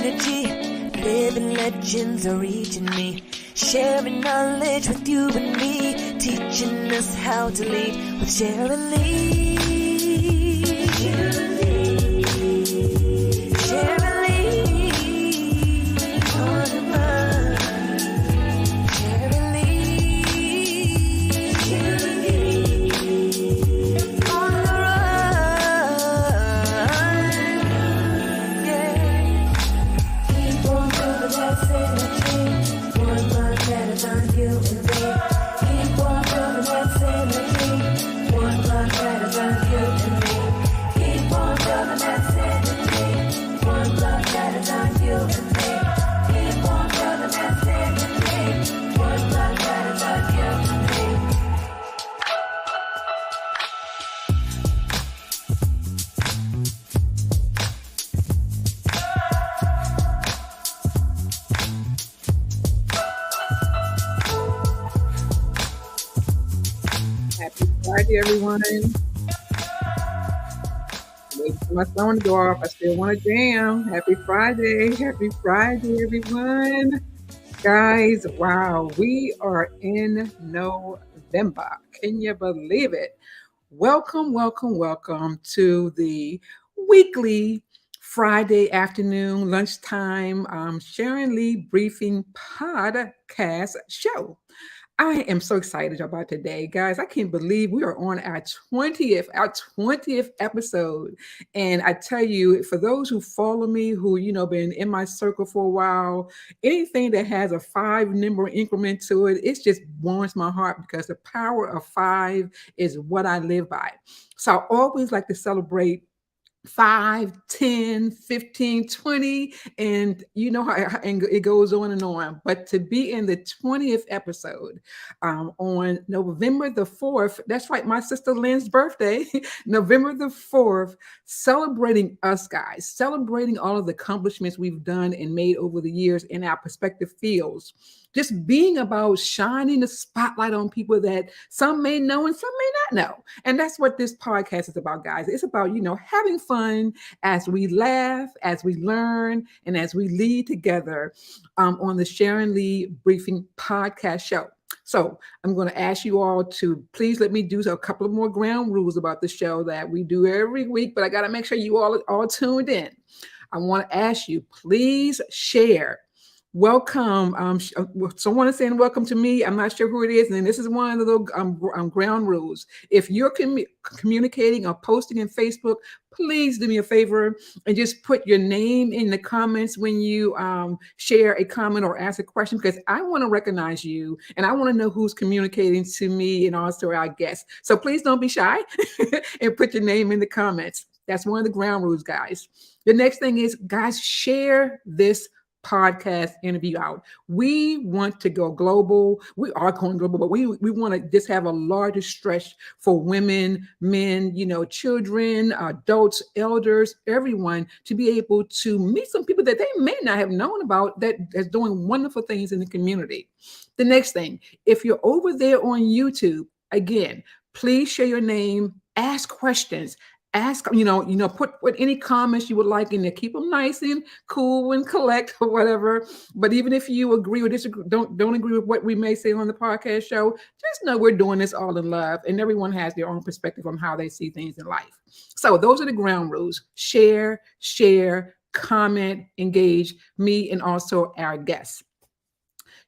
energy. Living legends are reaching me. Sharing knowledge with you and me. Teaching us how to lead with Sharon Lee. Sharon Lee. Sharon Lee. On the run. Sharon Lee. Sharon Lee. On the run. Yeah. Keep on doing that synergy. One month at a time, you and me. Keep on doing that synergy. One month at a time, you and me. Keep on doing that synergy. One month at a time, you and me. Keep on doing that synergy. One month at a time, you and me. Happy Friday, everyone. Waiting for my phone to go off. I still want to jam. Happy Friday. Happy Friday, everyone. Guys, wow, we are in November. Can you believe it? Welcome, welcome, welcome to the weekly Friday afternoon, lunchtime Sharon Lee Briefing Podcast show. I am so excited about today, guys. I can't believe we are on our 20th episode. And I tell you, for those who follow me, who, been in my circle for a while, anything that has a 5-number increment to it, it just warms my heart because the power of 5 is what I live by. So I always like to celebrate 5, 10, 15, 20, and you know how and it goes on and on. But to be in the 20th episode on November the 4th, that's right, my sister Lynn's birthday, November the 4th, celebrating us guys, celebrating all of the accomplishments we've done and made over the years in our respective fields. Just being about shining the spotlight on people that some may know and some may not know. And that's what this podcast is about, guys. It's about, having fun as we laugh, as we learn, and as we lead together on the Sharon Lee Briefing Podcast show. So I'm going to ask you all to please let me do a couple of more ground rules about the show that we do every week, but I got to make sure you all are all tuned in. I want to ask you, please share. Welcome. Someone is saying welcome to me. I'm not sure who it is. And this is one of the little ground rules. If you're communicating or posting in Facebook, please do me a favor and just put your name in the comments when you share a comment or ask a question, because I want to recognize you and I want to know who's communicating to me and also our guests. So please don't be shy and put your name in the comments. That's one of the ground rules, guys. The next thing is, guys, share this podcast interview out. We want to go global. We are going global, but we want to just have a larger stretch for women, men, children, adults, elders, everyone to be able to meet some people that they may not have known about that is doing wonderful things in the community. The next thing, if you're over there on YouTube, again, please share your name, ask questions. Ask, put any comments you would like in there. Keep them nice and cool and collect or whatever. But even if you agree or disagree, don't agree with what we may say on the podcast show, just know we're doing this all in love, and everyone has their own perspective on how they see things in life. So those are the ground rules. Share, comment, engage me and also our guests.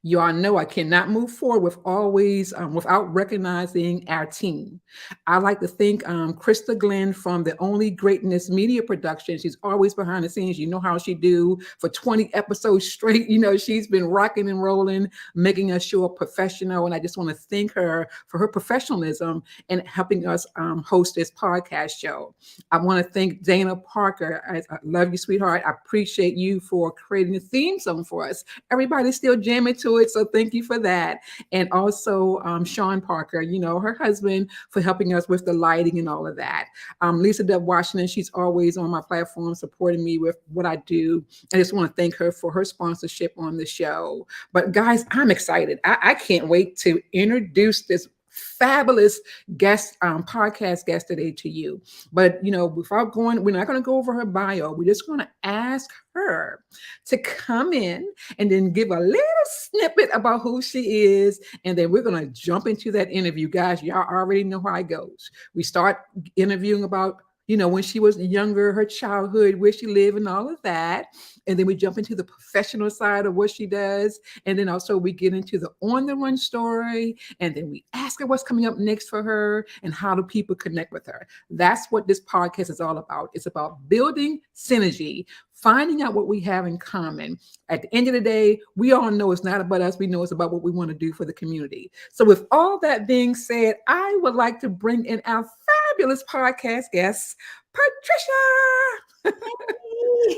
You all know I cannot move forward without recognizing our team. I like to thank Krista Glenn from the Only Greatness Media Production. She's always behind the scenes. You know how she do for 20 episodes straight. She's been rocking and rolling, making us show up professional. And I just want to thank her for her professionalism and helping us host this podcast show. I want to thank Dana Parker. I love you, sweetheart. I appreciate you for creating the theme song for us. Everybody's still jamming to it, so thank you for that. And also Sean Parker, her husband, for helping us with the lighting and all of that. Lisa Deb Washington, she's always on my platform supporting me with what I do. I just want to thank her for her sponsorship on the show. But guys, I'm excited. I can't wait to introduce this fabulous guest, podcast guest today to you. But without going, we're not going to go over her bio. We're just going to ask her to come in and then give a little snippet about who she is, and then we're going to jump into that interview. Guys, y'all already know how it goes. We start interviewing about when she was younger, her childhood, where she lived, and all of that. And then we jump into the professional side of what she does. And then also we get into the on the run story. And then we ask her what's coming up next for her and how do people connect with her. That's what this podcast is all about. It's about building synergy, finding out what we have in common. At the end of the day, we all know it's not about us. We know it's about what we want to do for the community. So with all that being said, I would like to bring in our fabulous podcast guest, Patricia.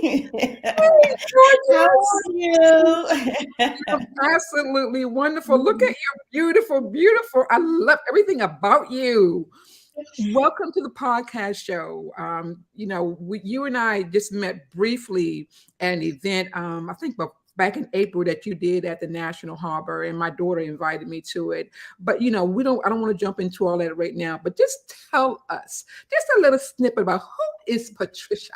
Hey, how are you? Absolutely wonderful. Look at your beautiful. I love everything about you. Welcome to the podcast show. You and I just met briefly at an event. I think back in April that you did at the National Harbor, and my daughter invited me to it. But I don't want to jump into all that right now. But just tell us just a little snippet about who is Patricia.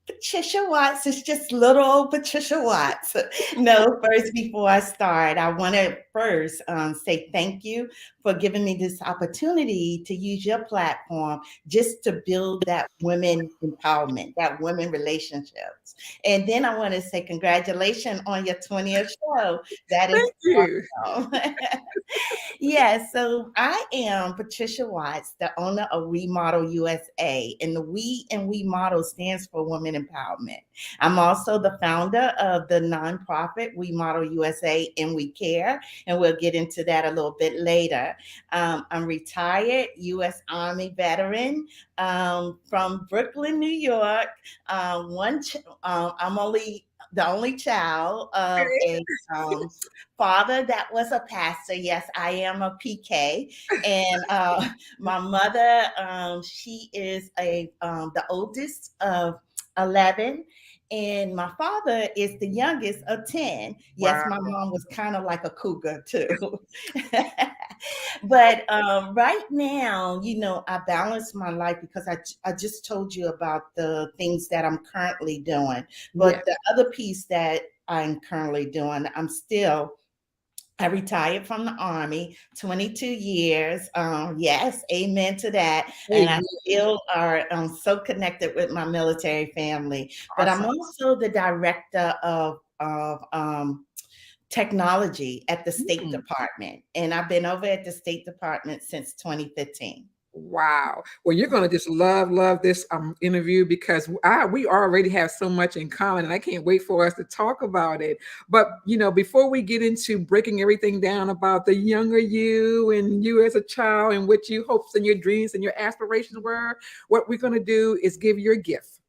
Patricia Watts is just little old Patricia Watts. No, first, before I start, I want to first say thank you for giving me this opportunity to use your platform just to build that women empowerment, that women relationships. And then I want to say congratulations on your 20th show. That is awesome. Yeah, so I am Patricia Watts, the owner of We Model USA, and the We and We Model stands for Women Empowerment. I'm also the founder of the nonprofit We Model USA and We Care, and we'll get into that a little bit later. I'm retired U.S. Army veteran from Brooklyn, New York. I'm the only child of a father that was a pastor. Yes, I am a PK. And my mother, she is the oldest of 11. And my father is the youngest of 10. Yes, wow. My mom was kind of like a cougar too. But right now, I balance my life because I just told you about the things that I'm currently doing. But the other piece that I'm currently doing, I retired from the Army, 22 years. Yes, amen to that. Amen. And I still are so connected with my military family. But awesome. I'm also the director of technology at the State Department. And I've been over at the State Department since 2015. Wow. Well, you're going to just love this interview because we already have so much in common, and I can't wait for us to talk about it. But, before we get into breaking everything down about the younger you and you as a child and what your hopes and your dreams and your aspirations were, what we're going to do is give you a gift.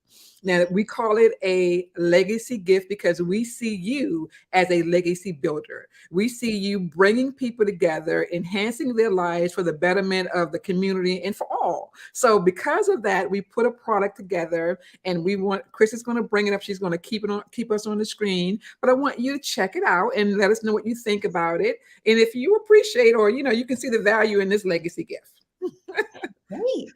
Now, we call it a legacy gift because we see you as a legacy builder. We see you bringing people together, enhancing their lives for the betterment of the community and for all. So because of that, we put a product together, and Chris is going to bring it up. She's going to keep us on the screen, but I want you to check it out and let us know what you think about it. And if you appreciate, or, you can see the value in this legacy gift. Great.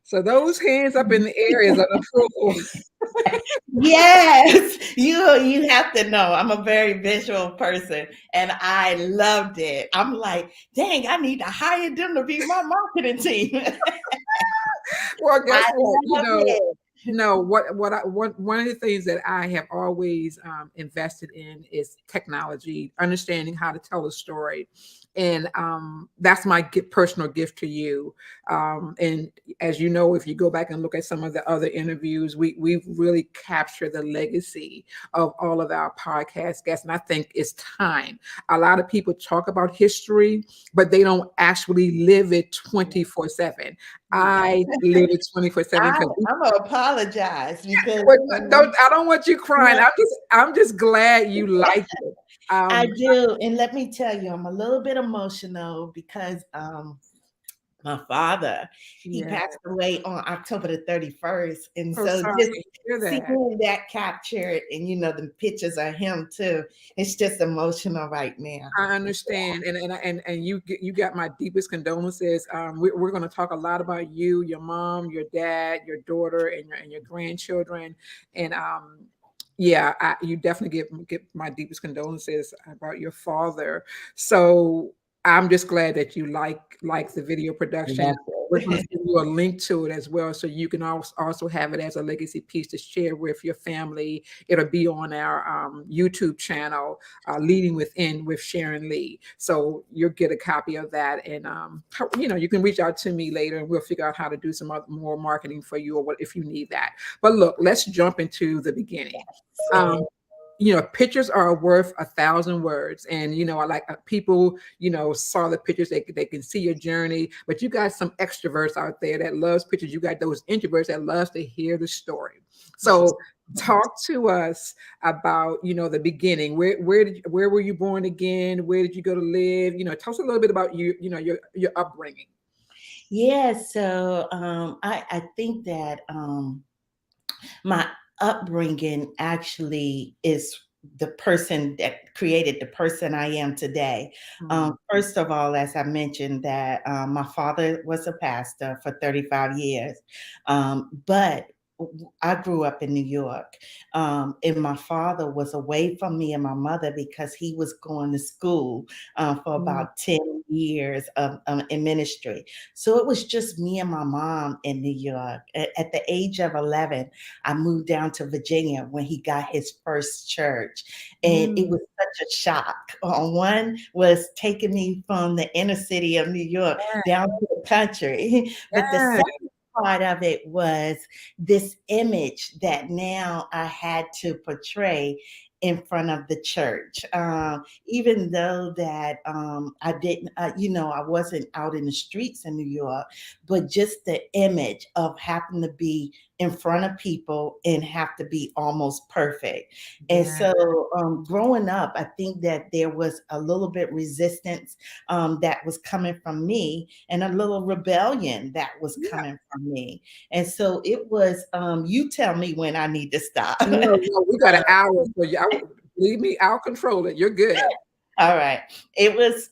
So those hands up in the air is an approval. Yes, you have to know. I'm a very visual person, and I loved it. I'm like, dang, I need to hire them to be my marketing team. Well, guess I what? love it. No, one of the things that I have always invested in is technology, understanding how to tell a story, and that's my personal gift to you. And as you know, if you go back and look at some of the other interviews, we've really captured the legacy of all of our podcast guests, and I think it's time. A lot of people talk about history, but they don't actually live it 24/7. I live it 24/7 I, because I'm gonna apologize because but don't I don't want you crying. I'm just glad you like it. I Um, do. And let me tell you, I'm a little bit emotional because my father, he yeah. passed away on October the 31st. And Oh, so sorry just to hear that. seeing that captured and the pictures of him too, it's just emotional right now. I understand, and you got my deepest condolences. We're going to talk a lot about you, your mom, your dad, your daughter, and your grandchildren, and yeah, you definitely get my deepest condolences about your father. So I'm just glad that you like the video production. That's We're going to it. send you a link to it as well, so you can also have it as a legacy piece to share with your family. It'll be on our YouTube channel, Leading Within with Sharon Lee. So you'll get a copy of that, and you can reach out to me later, and we'll figure out how to do some more marketing for you, or what if you need that. But look, let's jump into the beginning. Um, pictures are worth 1,000 words, and I like people. Saw the pictures; they can see your journey. But you got some extroverts out there that loves pictures. You got those introverts that loves to hear the story. So talk to us about the beginning. Where were you born again? Where did you go to live? Tell us a little bit about your upbringing. Yeah, so I think that my upbringing actually is the person that created the person I am today. Mm, First of all, as I mentioned, that my father was a pastor for 35 years, but I grew up in New York, and my father was away from me and my mother because he was going to school for mm, about 10 years in ministry. So it was just me and my mom in New York. At the age of 11, I moved down to Virginia when he got his first church. And it mm. was such a shock. One was taking me from the inner city of New York down to the country. But the Yeah, second part of it was this image that now I had to portray in front of the church. Even though that I didn't, I wasn't out in the streets in New York, but just the image of having to be in front of people and have to be almost perfect. And yeah, so growing up, I think that there was a little bit resistance that was coming from me and a little rebellion that was yeah. coming from me. And so it was, you tell me when I need to stop. No, we got an hour for you. Believe me, I'll control it. You're good. All right. It was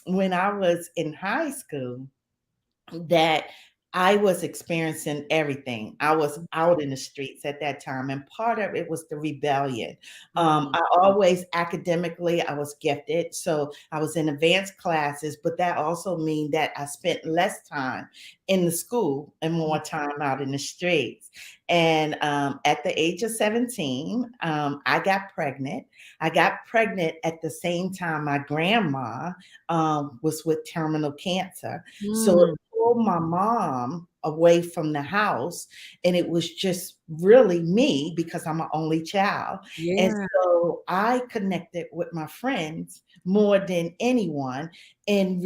when I was in high school that I was experiencing everything. I was out in the streets at that time, and part of it was the rebellion. Mm, I always academically, I was gifted, so I was in advanced classes, but that also means that I spent less time in the school and mm, more time out in the streets. And at the age of 17, I got pregnant. I got pregnant at the same time my grandma was with terminal cancer. So mm. pulled my mom away from the house, and it was just really me because I'm an only child. And Yeah, so I connected with my friends more than anyone and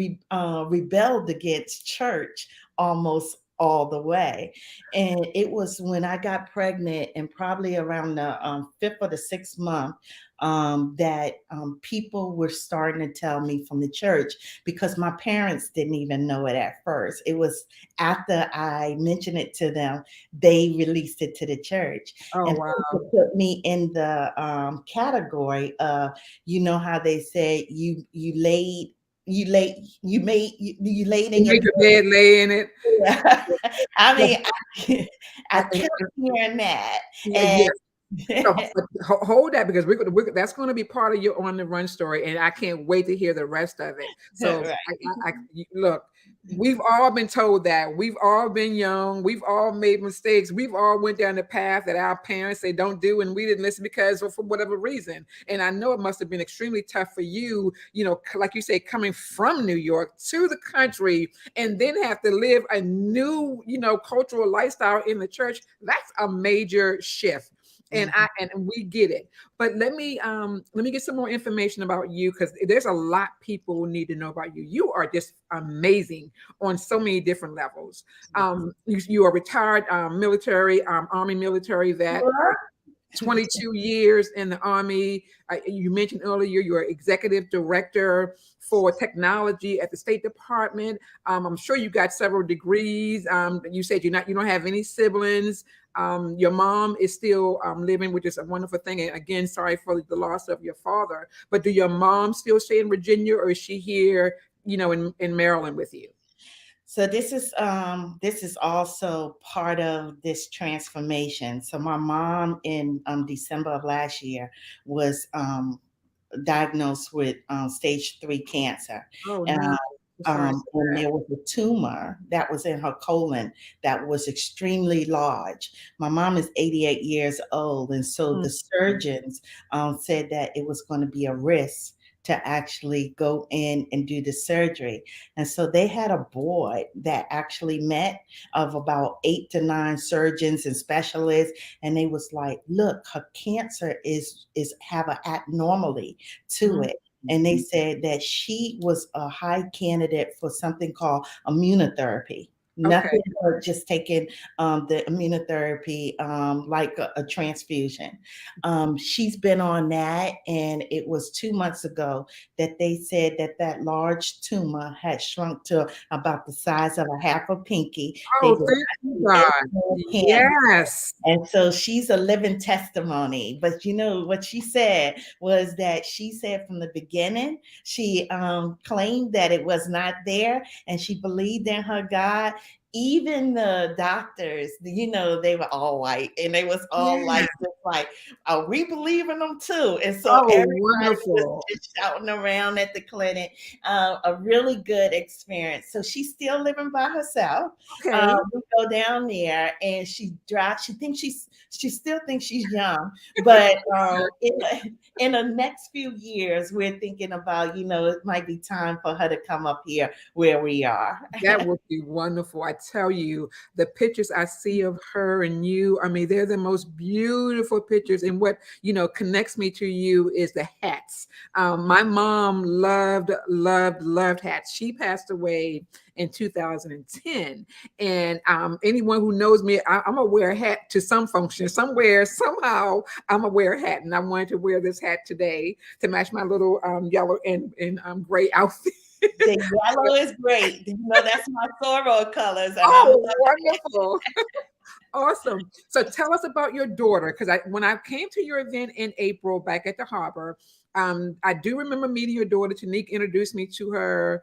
rebelled against church almost all the way. And it was when I got pregnant and probably around the fifth or the sixth month, that people were starting to tell me from the church, because my parents didn't even know it at first. It was after I mentioned it to them, they released it to the church. Oh, And wow. people put me in the category of, you know how they say you laid you laid you laid in You your made your bed, lay in it. bed. I Yeah, mean, I and, kept hearing that. yeah, And yeah. So hold that, because that's going to be part of your on the run story, and I can't wait to hear the rest of it. So right. look, we've all been told that, we've all been young, we've all made mistakes, we've all went down the path that our parents say don't do, and we didn't listen because for whatever reason. And I know it must have been extremely tough for you, like you say, coming from New York to the country, and then have to live a new, cultural lifestyle in the church. That's a major shift, and Mhm. we get it. But let me get some more information about you, because there's a lot people need to know about you. You are just amazing on so many different levels. You are retired military, army military vet. 22 years in the Army. You mentioned earlier you're executive director for technology at the State Department. I'm sure you got several degrees. You said you don't have any siblings. Your mom is still living, which is a wonderful thing. And again, sorry for the loss of your father. But do your mom still stay in Virginia, or is she here, in Maryland with you? So this is also part of this transformation. So my mom in December of last year was diagnosed with stage 3 cancer. Oh Uh, no, I'm sorry to and hear there was a tumor that was in her colon that was extremely large. My mom is 88 years old, and so that. the surgeons said that it was going to be a risk to actually go in and do the surgery. And so they had a board that actually met of about 8 to 9 surgeons and specialists, and they was like, look, her cancer is have an abnormality to Mm. it. And they said that she was a high candidate for something called immunotherapy. Okay. Nothing but just taking the immunotherapy like a transfusion. She's been on that, and it was 2 months ago that they said that that large tumor had shrunk to about the size of a half a pinky. They Oh, did thank not you, see any God. more cancer. Yes. And so she's a living testimony. But you know what she said was that she said from the beginning, she claimed that it was not there, and she believed in her God. Even the doctors, they were all white, and they was all Yeah. like, just like, oh, we believe in them too. And so Oh, everybody was wonderful. just shouting around at the clinic. A really good experience. So she's still living by herself. Okay. We go down there, and she drives. She still thinks she's young, but in the next few years, we're thinking about, it might be time for her to come up here where we are. That would be wonderful. I tell you, the pictures I see of her and you, I mean, they're the most beautiful pictures. And what, connects me to you is the hats. My mom loved hats. She passed away in 2010. And anyone who knows me, I'm gonna wear a hat to some function somewhere, somehow. I'm gonna wear a hat. And I wanted to wear this hat today to match my little yellow and gray outfit. The yellow is great. That's my sorrow colors, and I'm Oh, wonderful. Awesome. So tell us about your daughter, because when I came to your event in April back at the harbor, I do remember meeting your daughter. Tanique introduced me to her.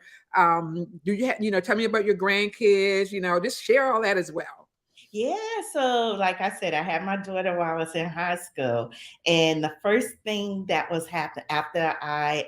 Do tell me about your grandkids, just share all that as well. Yeah, so like I said, I had my daughter while I was in high school, and the first thing that was happened after I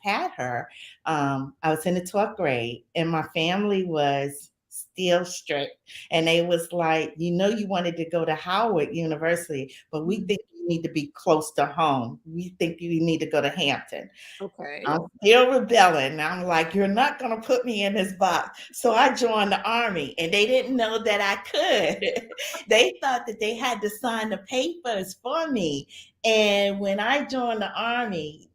had her, I was in the 12th grade, and my family was still strict, and they was like, you wanted to go to Howard University, but we Mhm. think you need to be close to home. We think you need to go to Hampton. Okay. I'm still rebelling. I'm like, you're not going to put me in this box. So I joined the army, and they didn't know that I could. They thought that they had to sign the papers for me. And when I joined the army,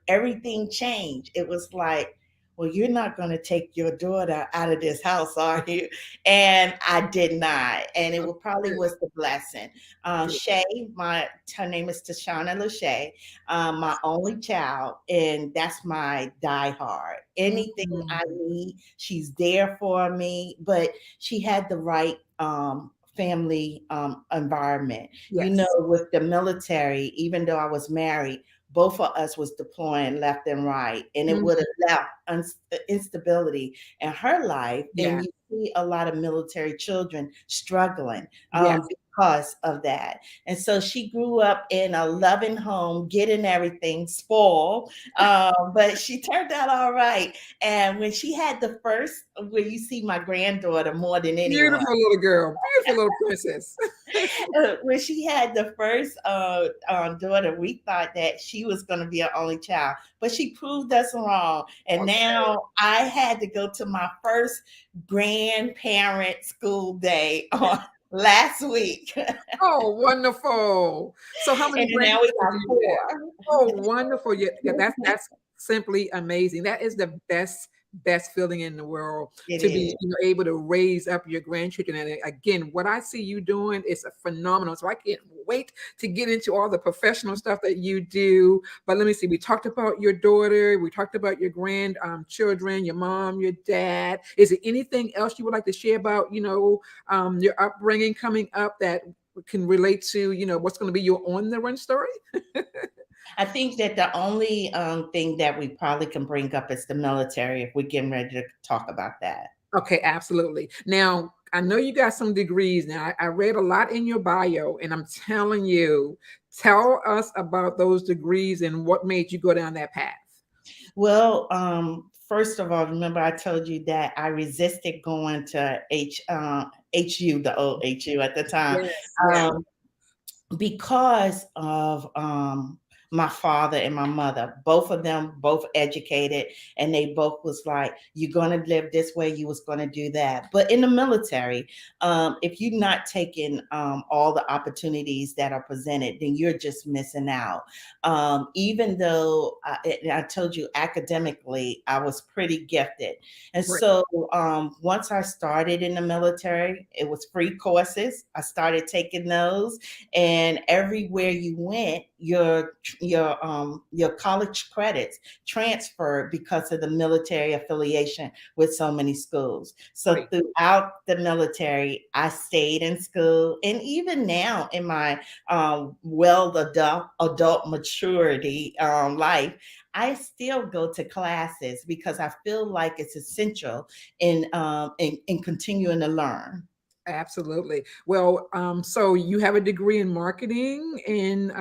everything changed. It was like, well, you're not going to take your daughter out of this house, are you? And I did not. And it probably was the blessing. Good. Shay, her name is Tashana Lachey, my only child. And that's my diehard. Anything I Mm. need, she's there for me. But she had the right family environment. You know, Yes. with the military, even though I was married, both of us was deploying left and right, and it Mhm. would have left instability in her life. And Yes. you see a lot of military children struggling Yes. because of that. And so she grew up in a loving home, getting everything spoiled, but she turned out all right. And when she had the first, where you see my granddaughter more than anyone, Beautiful little girl. Beautiful little princess. when she had the first daughter, we thought that she was going to be our only child, but she proved us wrong. And Okay. now I had to go to my first grandparent school day on last week, and Oh, wonderful. So how many now we grandchildren got do you four. have? Oh, wonderful. Yeah, yeah, that's simply amazing. That is the best feeling in the world It to be, is. able to raise up your grandchildren. And again, what I see you doing is a phenomenal. So I can't wait to get into all the professional stuff that you do. But let me see. We talked about your daughter. We talked about your grand children, your mom, your dad. Is there anything else you would like to share about, your upbringing coming up that can relate to what's going to be your on the run story? I think that the only thing that we probably can bring up is the military if we're getting ready to talk about that. Okay, absolutely. Now I know you got some degrees. Now I read a lot in your bio, and I'm telling you, tell us about those degrees and what made you go down that path. Well, first of all, remember I told you that I resisted going to HU, the old HU at the time, Yes, yes. um, because of my father and my mother. Both of them, both educated, and they both was like, "You're gonna live this way. You was gonna do that." But in the military, if you're not taking all the opportunities that are presented, then you're just missing out. Even though I told you academically, I was pretty gifted, and Right. so once I started in the military, it was free courses. I started taking those, and everywhere you went, your college credits transferred because of the military affiliation with so many schools. So Right. throughout the military, I stayed in school, and even now in my well adult maturity life, I still go to classes because I feel like it's essential in continuing to learn. Absolutely. Well, so you have a degree in marketing and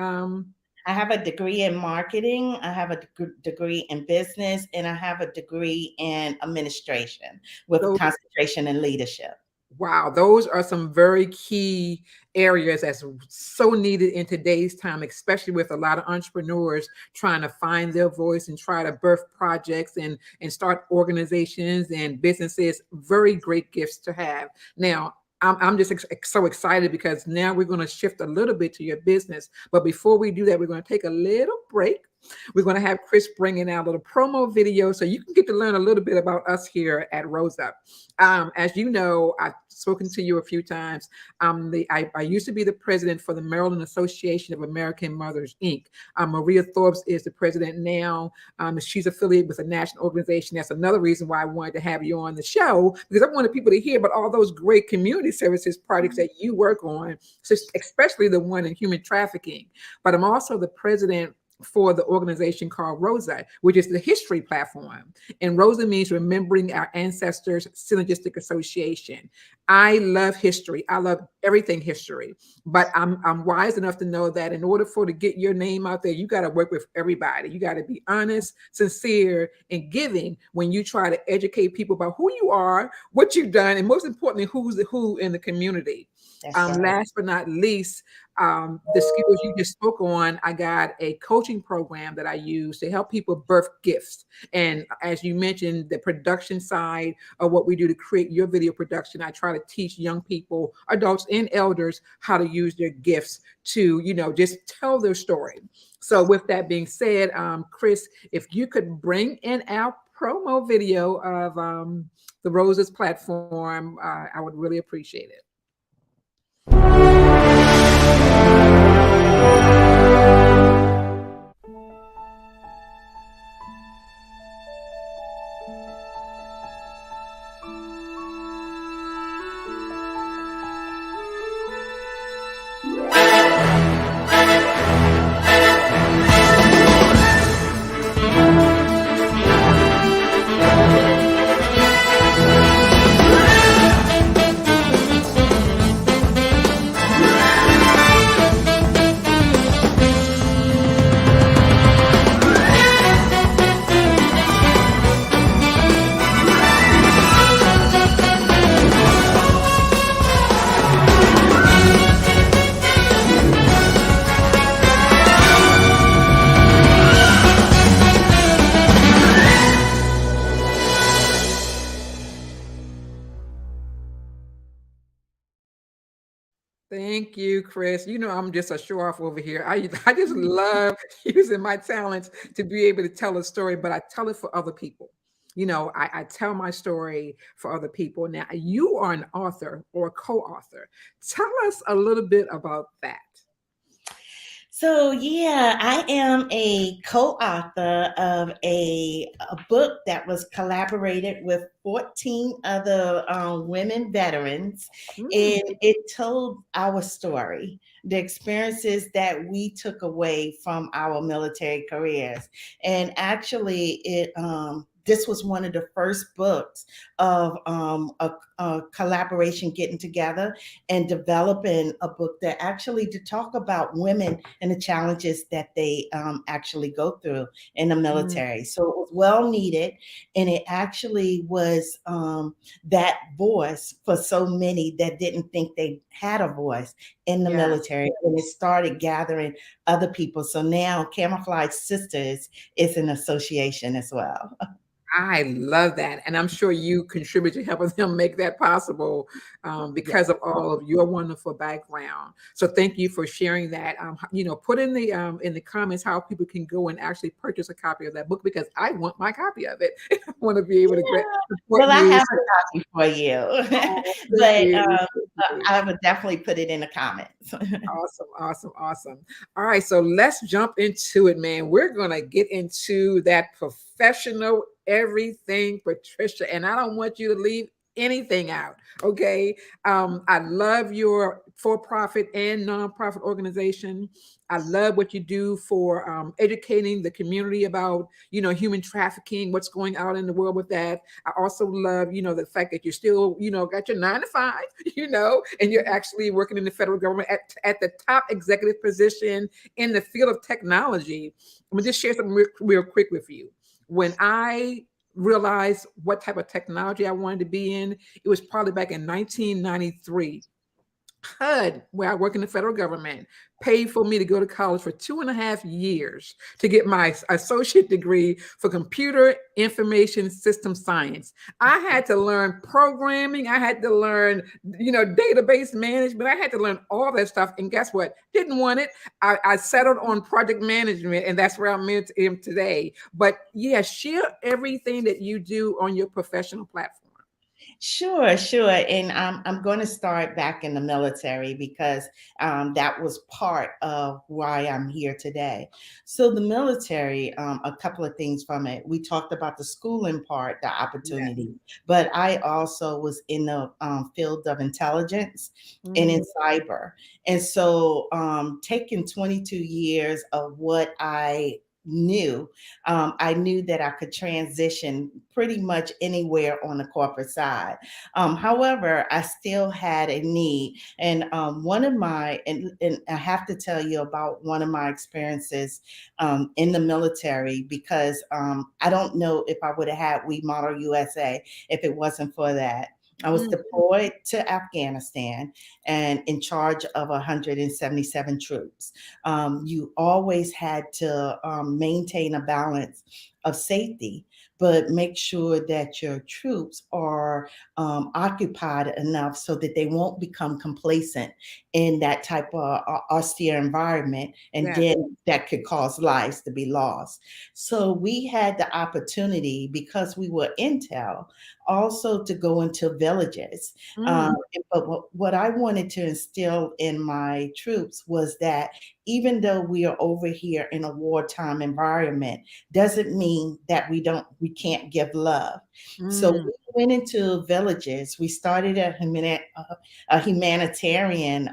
I have a degree in marketing, I have a degree in business, and I have a degree in administration with a those concentration in leadership. wow, those are some very key areas that's so needed in today's time, especially with a lot of entrepreneurs trying to find their voice and try to birth projects and start organizations and businesses. Very great gifts to have. Now, I'm just so excited because now we're going to shift a little bit to your business. But before we do that, we're going to take a little break. We're going to have Chris bringing out a little promo video so you can get to learn a little bit about us here at Rose Up. As you know, I've spoken to you a few times. I used to be the president for the Maryland Association of American Mothers, Inc. Maria Thorbes is the president now. She's affiliated with a national organization. That's another reason why I wanted to have you on the show, because I wanted people to hear about all those great community services projects that you work on, so especially the one in human trafficking. But I'm also the president for the organization called ROSA, which is the history platform. And ROSA means Remembering Our Ancestors Synergistic Association. I love history. I love everything history. But I'm wise enough to know that in order for to get your name out there, you got to work with everybody. You got to be honest, sincere, and giving when you try to educate people about who you are, what you've done, and most importantly, who's the who in the community. That's right. Last but not least, the skills you just spoke on, I got a coaching program that I use to help people birth gifts. And as you mentioned, the production side of what we do to create your video production, I try to teach young people, adults and elders, how to use their gifts to, just tell their story. So with that being said, Chris, if you could bring in our promo video of the Roses platform, I would really appreciate it. Thank you, Chris. You know, I'm just a show off over here. I just love using my talents to be able to tell a story, but I tell it for other people. You know, I tell my story for other people. Now, you are an author or co-author. Tell us a little bit about that. So yeah, I am a co-author of a book that was collaborated with 14 other women veterans, Mm, and it told our story, the experiences that we took away from our military careers, and actually, it this was one of the first books of a collaboration getting together and developing a book that actually to talk about women and the challenges that they actually go through in the mm, military. So it was well needed, and it actually was that voice for so many that didn't think they had a voice in the yeah. military, and it started gathering other people. So now Camouflage Sisters is an association as well. I love that. And I'm sure you contribute to helping them make that possible Yeah. because of all of your wonderful background. So thank you for sharing that. You know, put in the comments how people can go and actually purchase a copy of that book because I want my copy of it. I want to be able to support Well, I you. have So, a copy for you, oh, thank but you. Thank you. I would definitely put it in the comments. Awesome, awesome, awesome. All right, so let's jump into it, man. We're gonna get into that professional everything, Patricia, and I don't want you to leave anything out. Okay. I love your for-profit and nonprofit organization. I love what you do for educating the community about, you know, human trafficking, what's going out in the world with that. I also love, you know, the fact that you're still, you know, got your 9 to 5, you know, and you're actually working in the federal government at the top executive position in the field of technology. I'm gonna just share something real quick with you. When I realized what type of technology I wanted to be in, it was probably back in 1993. HUD, where I work in the federal government, paid for me to go to college for 2.5 years to get my associate degree for computer information system science. I had to learn programming. I had to learn, you know, database management. I had to learn all that stuff. And guess what? Didn't want it. I settled on project management, and that's where I'm in today. But yeah, share everything that you do on your professional platform. Sure, sure. And I'm going to start back in the military because that was part of why I'm here today. So, the military, a couple of things from it. We talked about the schooling part, the Yeah. opportunity, but I also was in the field of intelligence and in Mm, cyber. And so, taking 22 years of what I knew that I could transition pretty much anywhere on the corporate side. However, I still had a need. And and I have to tell you about one of my experiences in the military because I don't know if I would have had We Model USA if it wasn't for that. I was mm, deployed to Afghanistan and in charge of 177 troops. You always had to maintain a balance of safety, but make sure that your troops are occupied enough so that they won't become complacent in that type of austere environment, and Yes. then that could cause lives to be lost. So we had the opportunity, because we were intel, also to go into villages. Mm, But what I wanted to instill in my troops was that even though we are over here in a wartime environment, doesn't mean that we can't give love. So mm. we went into villages. We started a humanitarian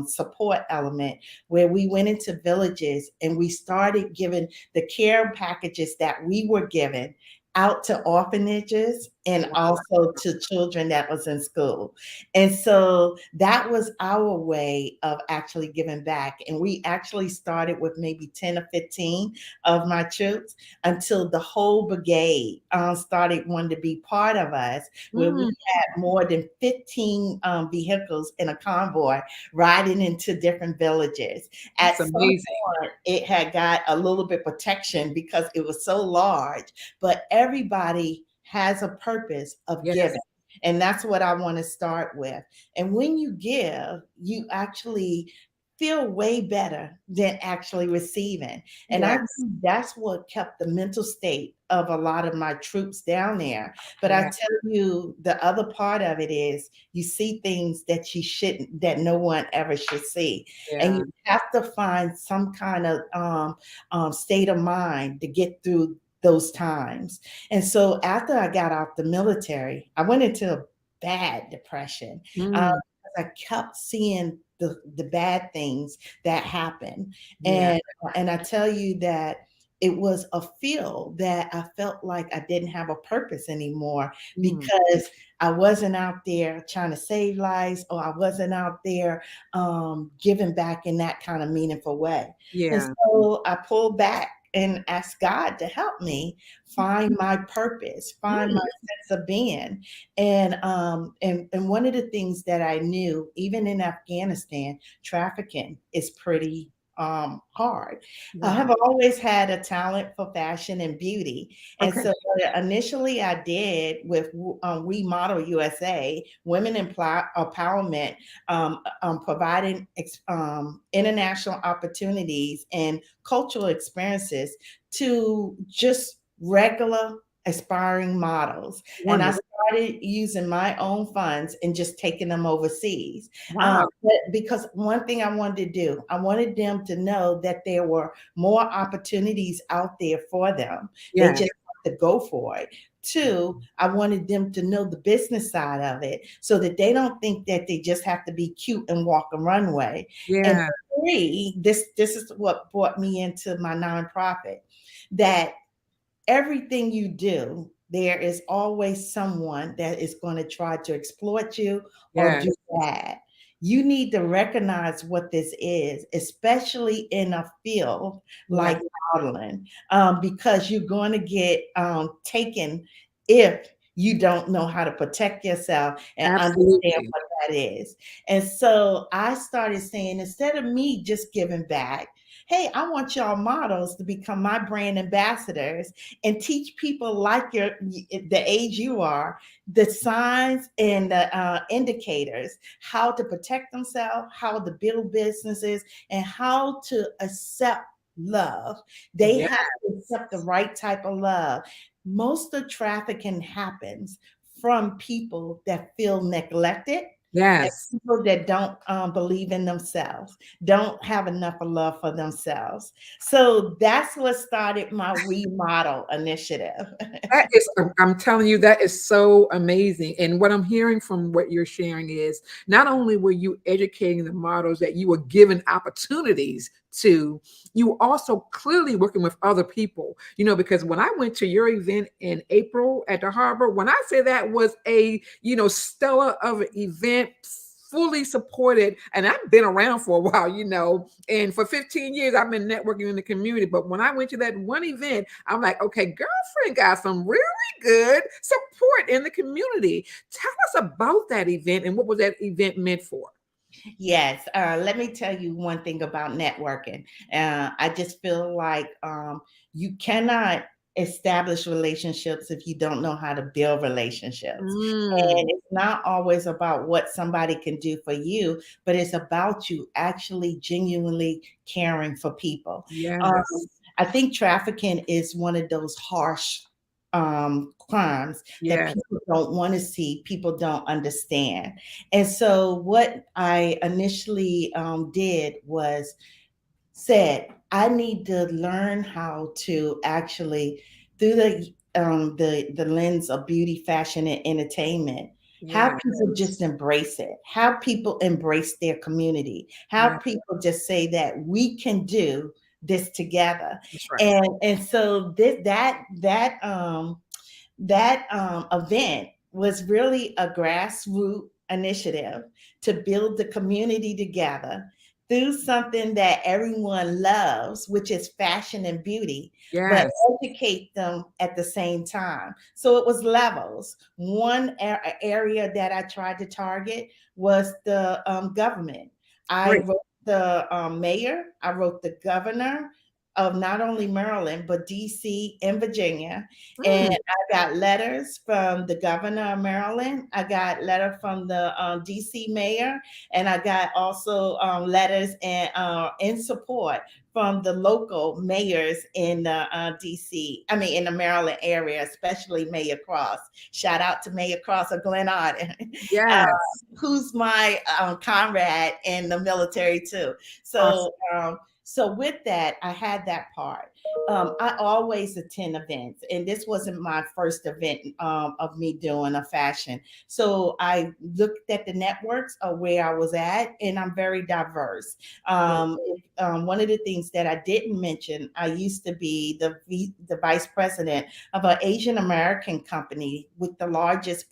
support element, where we went into villages and we started giving the care packages that we were given out to orphanages and Wow. also to children that was in school. And so that was our way of actually giving back. And we actually started with maybe 10 or 15 of my troops, until the whole brigade started wanting to be part of us, where we Mm, had more than 15 vehicles in a convoy riding into different villages. that's At some amazing. point, it had got a little bit protection because it was so large, but everybody has a purpose of Yes. giving. And that's what I want to start with. And when you give, you actually feel way better than actually receiving. And I Yes. think that's what kept the mental state of a lot of my troops down there. But I Yeah. tell you, the other part of it is you see things that you shouldn't, that no one ever should see. And Yeah. you have to find some kind of state of mind to get through those times. And so after I got out the military, I went into a bad depression. Mm, I kept seeing the bad things that happen. yeah. And I tell you that it was a feel that I felt like I didn't have a purpose anymore, Mm, because I wasn't out there trying to save lives, or I wasn't out there giving back in that kind of meaningful way. And yeah. so I pulled back and asked God to help me find my purpose, find my Mm, sense of being. And one of the things that I knew, even in Afghanistan, trafficking is pretty hard. I wow. have always had a talent for fashion and beauty. And Okay. so what initially I did with We Model USA, Women Empowerment, providing international opportunities and cultural experiences to just regular aspiring models. And I Wonderful. started using my own funds and just taking them overseas. Wow. But because one thing I wanted to do, I wanted them to know that there were more opportunities out there for them. They Yes. just have to go for it. Two, I wanted them to know the business side of it, so that they don't think that they just have to be cute and walk a runway. And Yeah. three, this is what brought me into my nonprofit, that everything you do, there is always someone that is going to try to exploit you or Yes. do bad. You need to recognize what this is, especially in a field Yes. like modeling, because you're going to get taken if you don't know how to protect yourself and understand Absolutely. what that is. And so I started saying, instead of me just giving back, hey, I want y'all models to become my brand ambassadors and teach people like the age you are, the signs and the indicators, how to protect themselves, how to build businesses, and how to accept love. They Yeah. have to accept the right type of love. Most of trafficking happens from people that feel neglected, and Yes. people that don't believe in themselves, don't have enough of love for themselves. So that's what started my remodel initiative. That is, I'm telling you, that is so amazing. And what I'm hearing from what you're sharing is not only were you educating the models that you were given opportunities to, you were also clearly working with other people, because when I went to your event in April at the harbor, when I say that was a, stellar of an event, fully supported, and I've been around for a while, and for 15 years I've been networking in the community. But when I went to that one event, I'm like, okay, girlfriend got some really good support in the community. Tell us about that event and what was that event meant for? Yes, let me tell you one thing about networking. I just feel like you cannot establish relationships if you don't know how to build relationships. Mm, And it's not always about what somebody can do for you, but it's about you actually genuinely caring for people. Um, yes. I think trafficking is one of those harsh crimes that Yes. people don't want to see, people don't understand. And so, what I initially did was said, I need to learn how to actually, through the lens of beauty, fashion, and entertainment, Yeah. have people just embrace it. Have people embrace their community. Yeah. Have people just say that we can do this together. That's right. And so this that event was really a grassroots initiative to build the community together through something that everyone loves, which is fashion and beauty, but Yes. educate them at the same time. So it was levels. One area that I tried to target was the government. I Great. wrote the mayor, I wrote the governor of not only Maryland, but DC and Virginia. And Mm, I got letters from the governor of Maryland. I got letter from the DC mayor, and I got also letters in support from the local mayors in the DC. I mean, in the Maryland area, especially Mayor Cross. Shout out to Mayor Cross of Glen Arden, uh, yes. who's my comrade in the military too. Awesome. So with that, I had that part. I always attend events, and this wasn't my first event of me doing a fashion. So I looked at the networks of where I was at, and I'm very diverse. One of the things that I didn't mention, I used to be the vice president of an Asian American company with the largest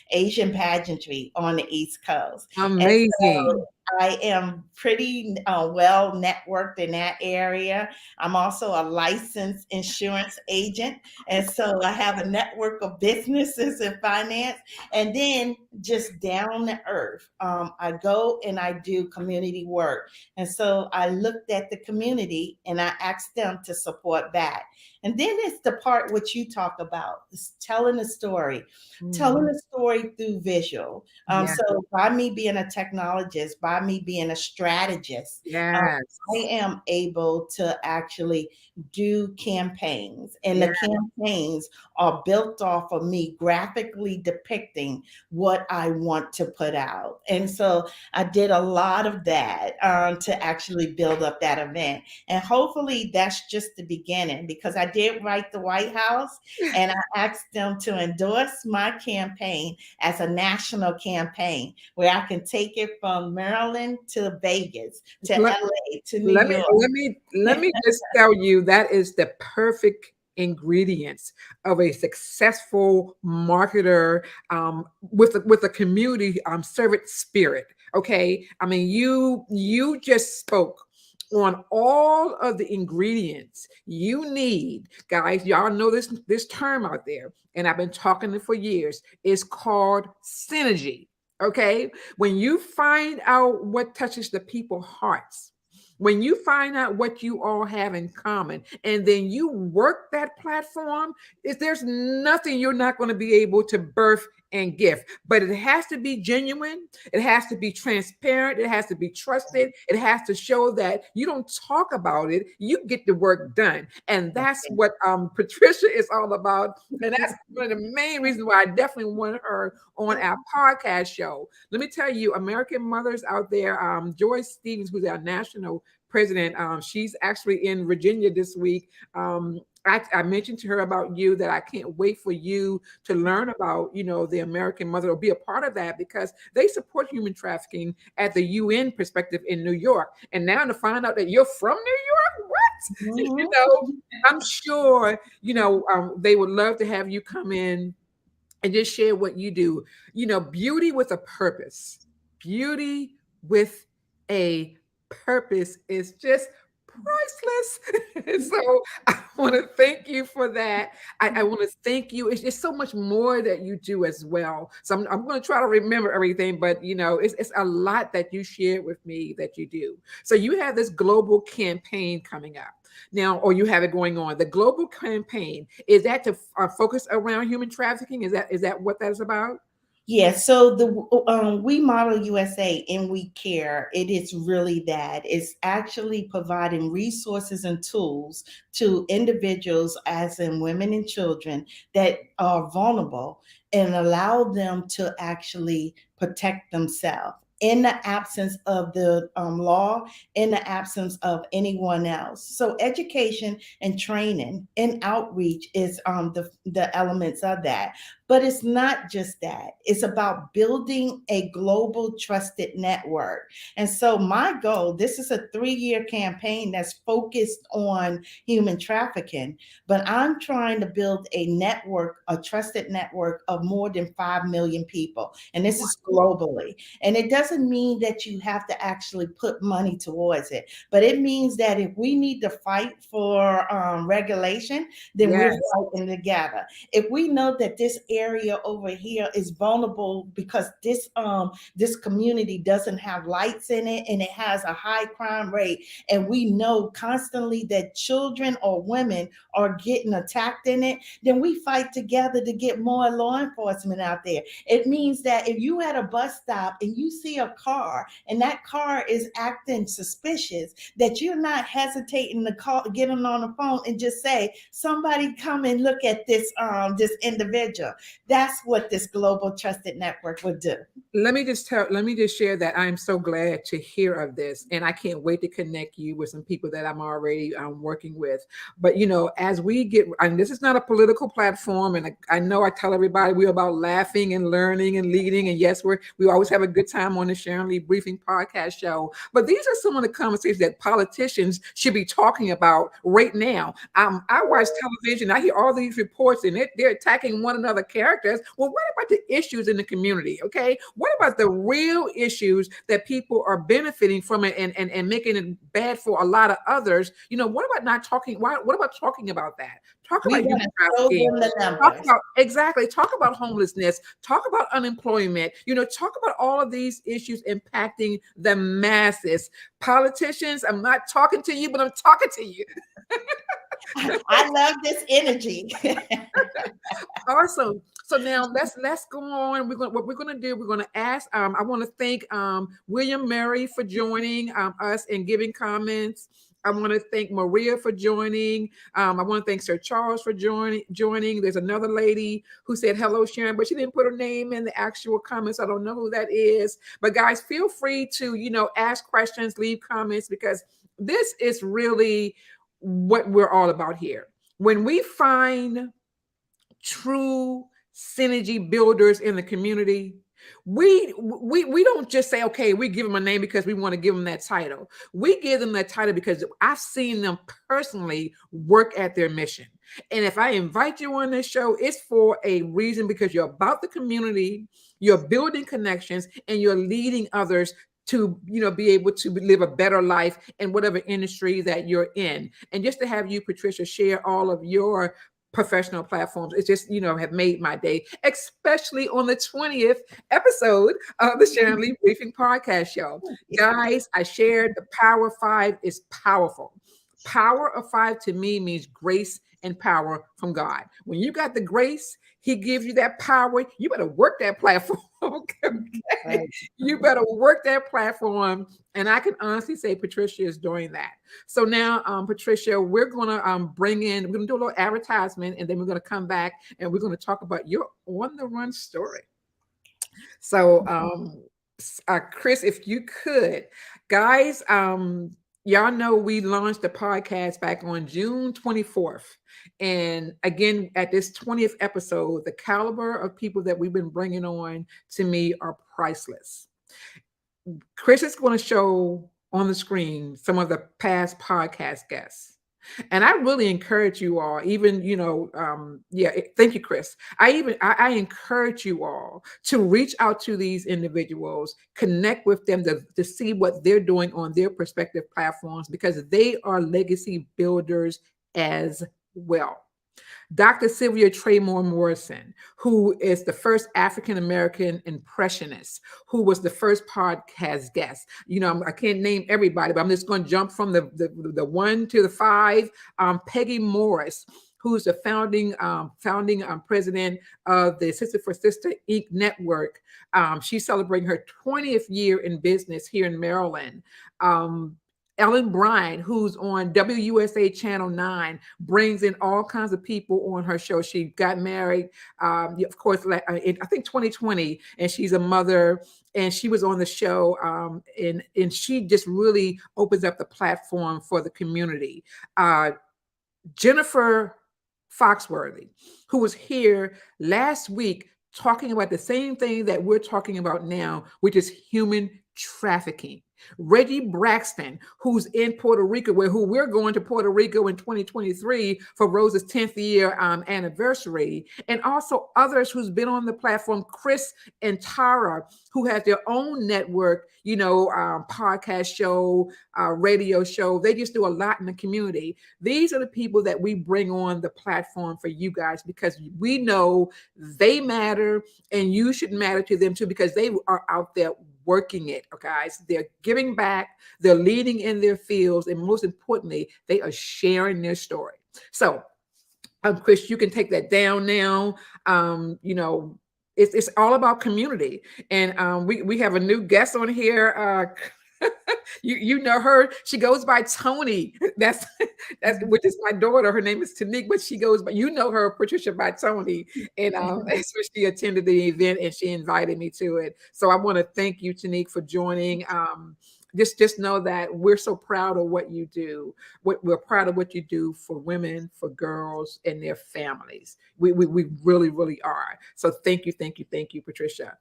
Asian pageantry on the East Coast. And Amazing. so I am pretty well networked in that area. I'm also a licensed insurance agent. And so I have a network of businesses and finance. And then just down to earth, I go and I do community work. And so I looked at the community and I asked them to support back. And then it's the part which you talk about, is telling a story, telling Mhm. a story through visual. Yeah. So by me being a technologist, by me being a strategist, um, I Yes. am able to actually do campaigns, and Yeah. the campaigns are built off of me graphically depicting what I want to put out. And so I did a lot of that to actually build up that event. And hopefully that's just the beginning, because I did write the White House and I asked them to endorse my campaign as a national campaign where I can take it from Maryland to Vegas to Let, LA to New let me York. let me just tell you that is the perfect ingredients of a successful marketer, with a community servant spirit. Okay, I mean you just spoke on all of the ingredients you need, guys. Y'all know this term out there, and I've been talking it for years. It's called synergy. Okay, when you find out what touches the people's hearts, when you find out what you all have in common, and then you work that platform, is there's nothing you're not going to be able to birth and gift. But it has to be genuine, it has to be transparent, it has to be trusted, it has to show that you don't talk about it, you get the work done. And that's what Patricia is all about. And that's one of the main reasons why I definitely want her on our podcast show. Let me tell you, American mothers out there, Joyce Stevens, who's our national president, she's actually in Virginia this week. I mentioned to her about you, that I can't wait for you to learn about, the American mother, or be a part of that, because they support human trafficking at the UN perspective in New York. And now to find out that you're from New York, what? Mhm. I'm sure, they would love to have you come in and just share what you do. Beauty with a purpose. Beauty with a purpose is just priceless. So I want to thank you for that. I want to thank you. It's just so much more that you do as well. So I'm going to try to remember everything, but it's a lot that you shared with me that you do. So you have this global campaign coming up. now, or you have it going on. The global campaign, is that to focus around human trafficking? Is that what that is about? Yeah, so the We Model USA and We Care. It is really that. It's actually providing resources and tools to individuals, as in women and children, that are vulnerable, and allow them to actually protect themselves in the absence of the law, in the absence of anyone else. So education and training and outreach is the elements of that. But it's not just that. It's about building a global trusted network. And so my goal, this is a 3-year campaign that's focused on human trafficking, but I'm trying to build a network, a trusted network of more than 5 million people. And this is globally. And it doesn't mean that you have to actually put money towards it, but it means that if we need to fight for regulation, then we're Yes. fighting together. If we know that this area over here is vulnerable because this community doesn't have lights in it and it has a high crime rate, and we know constantly that children or women are getting attacked in it, then we fight together to get more law enforcement out there. It means that if you at a bus stop and you see a car and that car is acting suspicious, that you're not hesitating to call, get them on the phone and just say, somebody come and look at this individual. That's what this global trusted network would do. Let me just share that I'm so glad to hear of this, and I can't wait to connect you with some people that I'm already working with. But as we get, and this is not a political platform, and I know I tell everybody we're about laughing and learning and leading, and yes, we always have a good time on the Sharon Lee Briefing podcast show. But these are some of the conversations that politicians should be talking about right now. I watch television, I hear all these reports, and they're attacking one another characters. Well, what about the issues in the community? Okay, what about the real issues that people are benefiting from it and making it bad for a lot of others? What about not talking? What about talking about that? Talk We about want human to show trafficking. them the Talk numbers. about exactly. Talk about homelessness. Talk about unemployment. Talk about all of these issues impacting the masses. Politicians, I'm not talking to you, but I'm talking to you. I love this energy. Awesome. So now let's go on. What we're gonna do. We're gonna ask. I want to thank William Murray for joining us and giving comments. I want to thank Maria for joining. I want to thank Sir Charles for joining. There's another lady who said hello, Sharon, but she didn't put her name in the actual comments. I don't know who that is. But guys, feel free to ask questions, leave comments, because this is really what we're all about here. When we find true synergy builders in the community, we don't just say, okay, we give them a name because we want to give them that title. We give them that title because I've seen them personally work at their mission. And if I invite you on this show, it's for a reason, because you're about the community, you're building connections, and you're leading others to be able to live a better life in whatever industry that you're in. And just to have you, Patricia, share all of your professional platforms, it's just have made my day, especially on the 20th episode of the Sharon Lee Briefing podcast show. Guys, I shared the Power 5 is powerful. Power of 5 to me means grace and power from God. When you got the grace, he gives you that power. You better work that platform. Okay? Right. You better work that platform. And I can honestly say Patricia is doing that. So now, Patricia, we're going to we're going to do a little advertisement, and then we're going to come back and we're going to talk about your on the run story. So, Chris, if you could, guys, y'all know we launched the podcast back on June 24th. And again, at this 20th episode, the caliber of people that we've been bringing on to me are priceless. Chris is going to show on the screen some of the past podcast guests. And I really encourage you all, even, thank you, Chris. I encourage you all to reach out to these individuals, connect with them to see what they're doing on their respective platforms, because they are legacy builders as well. Dr. Sylvia Tremore Morrison, who is the first African American impressionist, who was the first podcast guest. I can't name everybody, but I'm just going to jump from the one to the five. Peggy Morris, who's the founding president of the Sister for Sister Inc. network. She's celebrating her 20th year in business here in Maryland. Ellen Bryan, who's on WUSA Channel 9, brings in all kinds of people on her show. She got married, of course, in, I think 2020, and she's a mother, and she was on the show, and she just really opens up the platform for the community. Jennifer Foxworthy, who was here last week talking about the same thing that we're talking about now, which is human trafficking. Reggie Braxton, who's in Puerto Rico, who we're going to Puerto Rico in 2023 for Rose's 10th year anniversary, and also others who's been on the platform, Chris and Tara, who have their own network, podcast show, radio show. They just do a lot in the community. These are the people that we bring on the platform for you guys, because we know they matter, and you should matter to them too, because they are out there working it, guys. They're giving back, they're leading in their fields, and most importantly, they are sharing their story. So, Chris, you can take that down now. It's all about community, and we have a new guest on here. You know her. She goes by Tony. That's which is my daughter. Her name is Tanique, but she goes by, her, Patricia, by Tony. And so she attended the event and she invited me to it. So I want to thank you, Tanique, for joining. Just know that we're so proud of what you do. We're proud of what you do for women, for girls, and their families. We really, really are. So thank you, Patricia.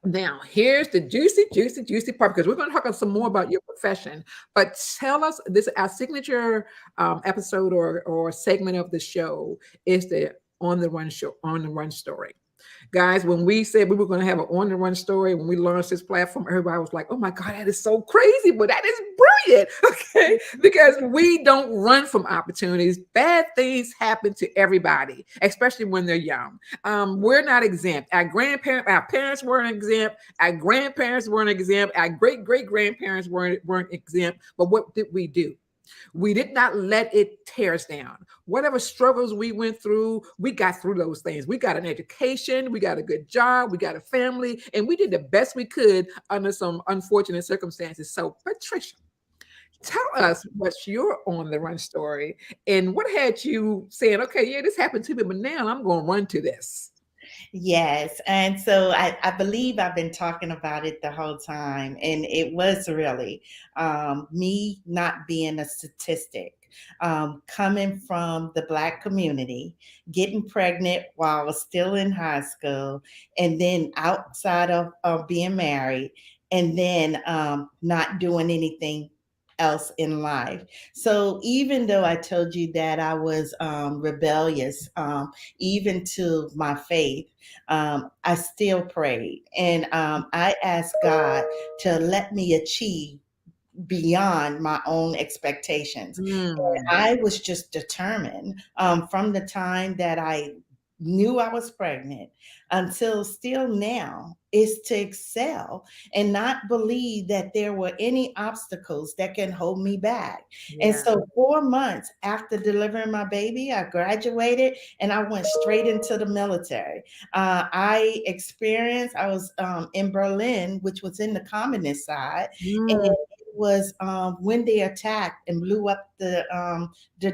Now, here's the juicy part, because we're going to talk some more about your profession. But tell us, this our signature episode or segment of the show is the on the run story. Guys, when we said we were going to have an on the run story, when we launched this platform, everybody was like, oh my God, that is so crazy, but that is brilliant. Okay. Because we don't run from opportunities. Bad things happen to everybody, especially when they're young. We're not exempt. Our parents weren't exempt. Our grandparents weren't exempt. Our great-great-grandparents weren't exempt. But what did we do? We did not let it tear us down. Whatever struggles we went through, we got through those things. We got an education, we got a good job, we got a family, and we did the best we could under some unfortunate circumstances. So, Patricia, tell us what's your on the run story, and what had you saying, okay, yeah, this happened to me, but now I'm going to run to this. Yes. And so I believe I've been talking about it the whole time. And it was really me not being a statistic, coming from the Black community, getting pregnant while I was still in high school, and then outside of being married, and then not doing anything else in life. So even though I told you that I was rebellious, even to my faith, I still prayed, and I asked God to let me achieve beyond my own expectations. And I was just determined from the time that I knew I was pregnant until still now, is to excel and not believe that there were any obstacles that can hold me back. Yeah. And so 4 months after delivering my baby, I graduated and I went straight into the military. I was in Berlin, which was in the communist side. And it was when they attacked and blew up the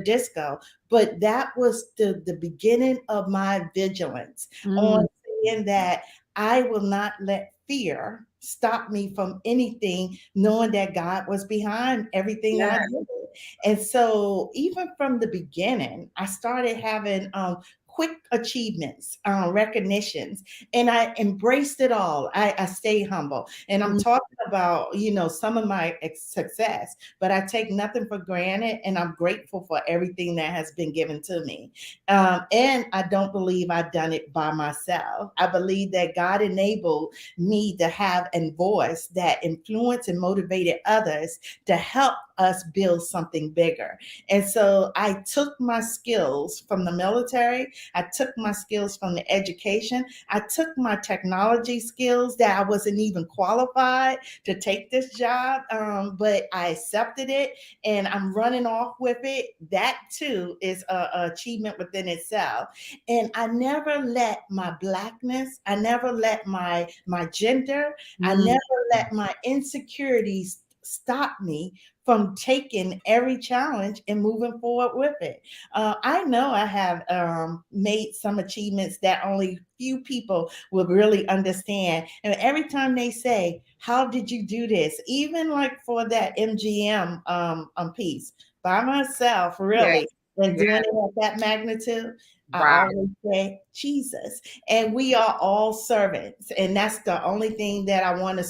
disco. But that was the beginning of my vigilance on saying that I will not let fear stop me from anything, knowing that God was behind everything I did. And so even from the beginning, I started having quick achievements, recognitions, and I embraced it all. I stay humble, and I'm talking about, some of my success, but I take nothing for granted, and I'm grateful for everything that has been given to me. And I don't believe I've done it by myself. I believe that God enabled me to have a voice that influenced and motivated others to help us build something bigger. And so I took my skills from the military, I took my skills from the education, I took my technology skills that I wasn't even qualified to take this job, but I accepted it and I'm running off with it. That too is a achievement within itself. And I never let my blackness, I never let my gender, I Mm, never let my insecurities stop me from taking every challenge and moving forward with it. I know I have made some achievements that only few people will really understand. And every time they say, "How did you do this?" Even like for that MGM piece, by myself, yes, really, and yes. doing it at that magnitude, I Wow. always say Jesus. And we are all servants, and that's the only thing that I want to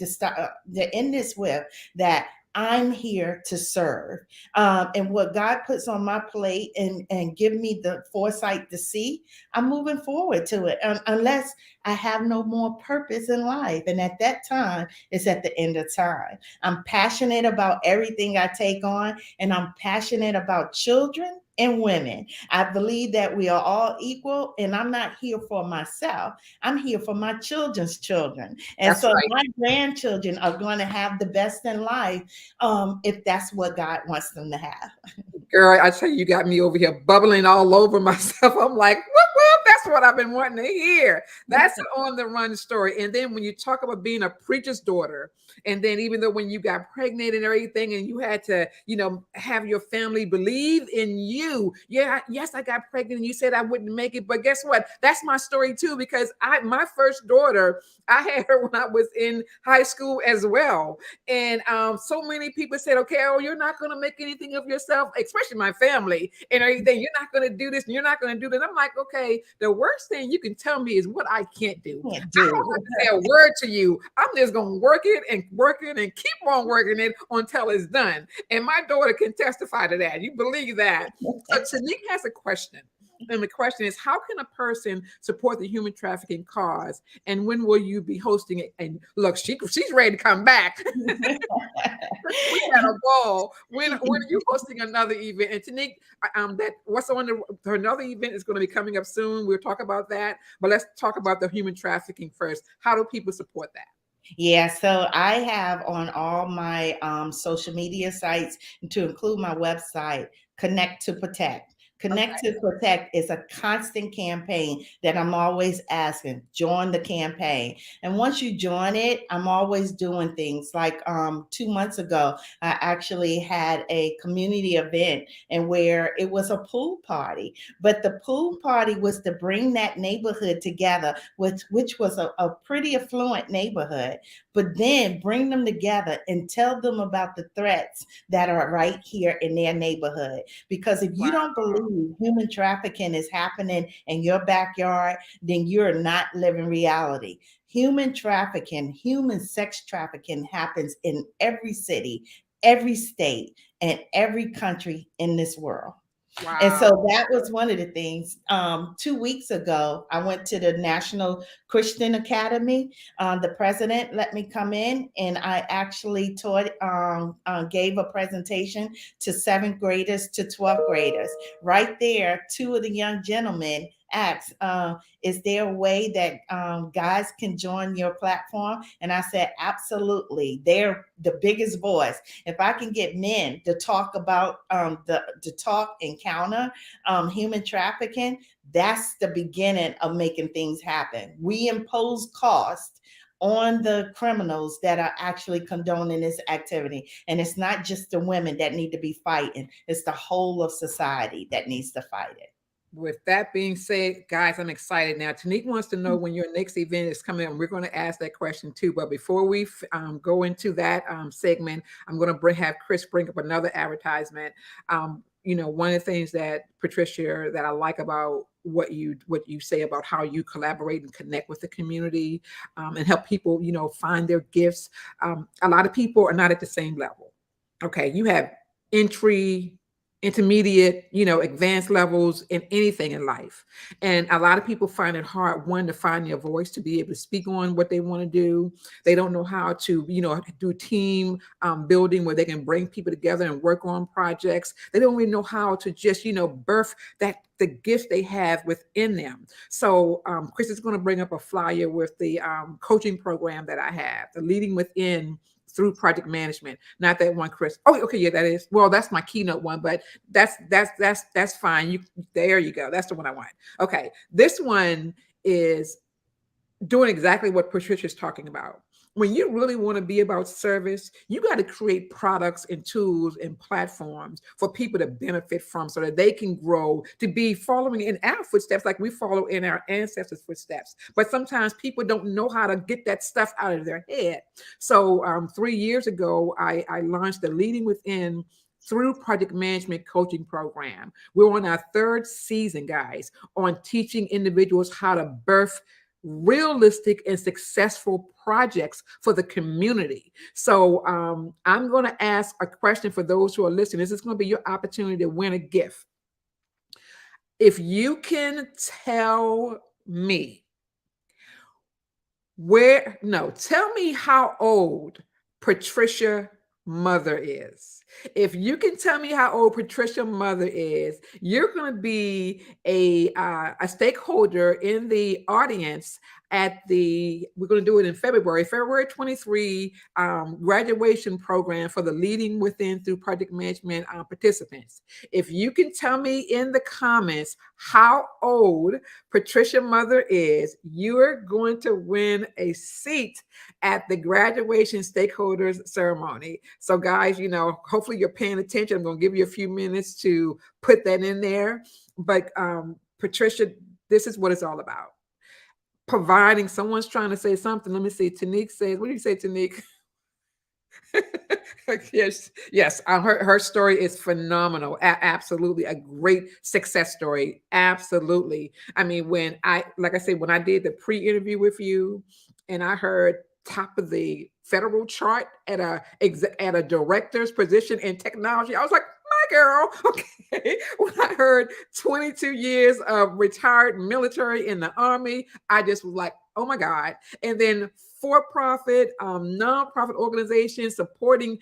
start to end this with. That I'm here to serve, and what God puts on my plate and give me the foresight to see, I'm moving forward to it. Unless I have no more purpose in life, and at that time, it's at the end of time. I'm passionate about everything I take on, and I'm passionate about children and women. I believe that we are all equal, and I'm not here for myself. I'm here for my children's children. And That's so right. my grandchildren are going to have the best in life, if that's what God wants them to have. Girl, I tell you, you got me over here bubbling all over myself. I'm like, whoop, whoop, that's what I've been wanting to hear. That's an on the run story. And then when you talk about being a preacher's daughter, and then even though when you got pregnant and everything, and you had to, have your family believe in you. Yeah, yes, I got pregnant and you said I wouldn't make it. But guess what? That's my story too, because my first daughter, I had her when I was in high school as well. And so many people said, okay, oh, you're not going to make anything of yourself, especially my family and everything. You're not going to do this and you're not going to do that. I'm like, okay, the worst thing you can tell me is what I can't do. Can't I don't do. have to say a word to you. I'm just going to work it and keep on working it until it's done. And my daughter can testify to that. You believe that. So Tanique has a question. And the question is, how can a person support the human trafficking cause? And when will you be hosting it? And look, she's ready to come back. We had a ball. When are you hosting another event? And Tanique, that what's on another event is going to be coming up soon. We'll talk about that. But let's talk about the human trafficking first. How do people support that? Yeah, so I have on all my social media sites, to include my website, Connect to Protect. Connect Okay. to Protect is a constant campaign that I'm always asking, join the campaign. And once you join it, I'm always doing things like 2 months ago, I actually had a community event and where it was a pool party. But the pool party was to bring that neighborhood together, which was a pretty affluent neighborhood, but then bring them together and tell them about the threats that are right here in their neighborhood. Because if you don't believe human trafficking is happening in your backyard, then you're not living reality. Human trafficking, human sex trafficking happens in every city, every state, and every country in this world. And Wow. so that was one of the things. 2 weeks ago, I went to the National Christian Academy. The president let me come in, and I actually gave a presentation to seventh graders to 12th graders. Right there, two of the young gentlemen asked, is there a way that guys can join your platform? And I said, absolutely. They're the biggest voice. If I can get men to talk about to talk and counter human trafficking, that's the beginning of making things happen. We impose cost on the criminals that are actually condoning this activity. And it's not just the women that need to be fighting, it's the whole of society that needs to fight it. With that being said, guys, I'm excited now. Tanique wants to know when your next event is coming, and we're going to ask that question too. But before we go into that segment, I'm going to have Chris bring up another advertisement. One of the things that Patricia that I like about what you say about how you collaborate and connect with the community and help people, find their gifts. A lot of people are not at the same level. Okay, you have entry intermediate, advanced levels in anything in life. And a lot of people find it hard, one, to find their voice, to be able to speak on what they want to do. They don't know how to, do team building where they can bring people together and work on projects. They don't really know how to just, birth the gifts they have within them. So Chris is going to bring up a flyer with the coaching program that I have, the Leading Within through Project Management. Not that one, Chris. Oh, okay, yeah, that is. Well, that's my keynote one, but that's fine. There you go. That's the one I want. Okay, this one is doing exactly what Patricia's talking about. When you really want to be about service, you got to create products and tools and platforms for people to benefit from so that they can grow, to be following in our footsteps like we follow in our ancestors' footsteps. But sometimes people don't know how to get that stuff out of their head. So 3 years ago, I launched the Leading Within through Project Management coaching program. We're on our 3rd season, guys, on teaching individuals how to birth realistic and successful projects for the community. So I'm going to ask a question for those who are listening. This is going to be your opportunity to win a gift. If you can tell me tell me how old Patricia Mother is. If you can tell me how old Patricia Mother is, you're going to be a stakeholder in the audience at we're going to do it in February 23 graduation program for the Leading Within through Project Management participants. If you can tell me in the comments how old Patricia Mother is, you're going to win a seat at the graduation stakeholders ceremony. So guys, hopefully you're paying attention. I'm going to give you a few minutes to put that in there. But Patricia, this is what it's all about. Providing, someone's trying to say something. Let me see. Tanique says, what do you say, Tanique? yes. Her story is phenomenal. Absolutely, a great success story. Absolutely. I mean, when I did the pre-interview with you, and I heard top of the federal chart at a director's position in technology, I was like, my girl. Okay. When I heard 22 years of retired military in the Army, I just was like, oh my God. And then for-profit, nonprofit organizations supporting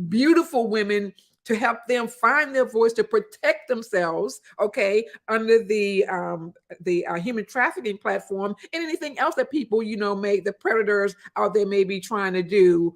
beautiful women to help them find their voice, to protect themselves, okay, under the human trafficking platform, and anything else that people, the predators out there may be trying to do,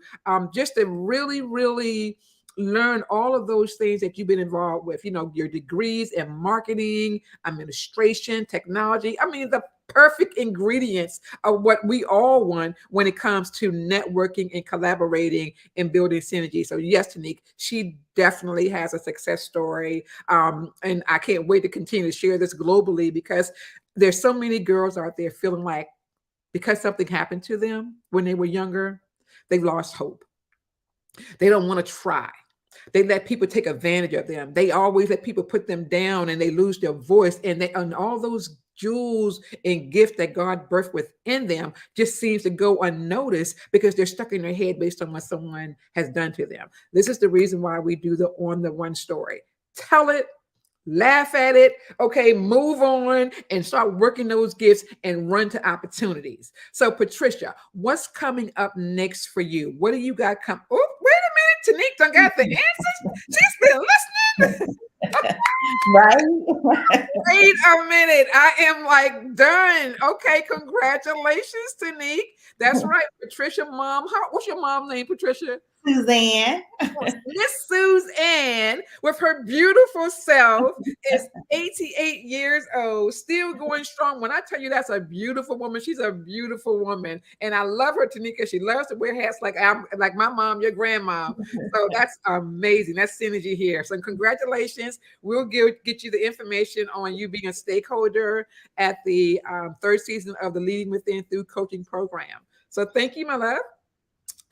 just to really, really learn all of those things that you've been involved with, your degrees in marketing, administration, technology. I mean, the perfect ingredients of what we all want when it comes to networking and collaborating and building synergy. So yes, Tanique, she definitely has a success story. And I can't wait to continue to share this globally, because there's so many girls out there feeling like because something happened to them when they were younger, they lost hope. They don't want to try. They let people take advantage of them. They always let people put them down, and they lose their voice. And all those jewels and gifts that God birthed within them just seems to go unnoticed because they're stuck in their head based on what someone has done to them. This is the reason why we do the On the Run story. Tell it, laugh at it, okay, move on and start working those gifts and run to opportunities. So Patricia, what's coming up next for you? What do you got come? Oh, wait a minute, Tanique done got the answers. She's been listening. Right? Wait a minute. I am like done. Okay, congratulations, Tanique. That's right, Patricia mom. What's your mom's name, Patricia? Suzanne. Miss Suzanne, with her beautiful self, is 88 years old, still going strong. When I tell you that's a beautiful woman, she's a beautiful woman. And I love her, Tanika. She loves to wear hats like my mom, your grandma. So that's amazing. That's synergy here. So congratulations. We'll get you the information on you being a stakeholder at the 3rd season of the Leading Within through coaching program. So thank you, my love.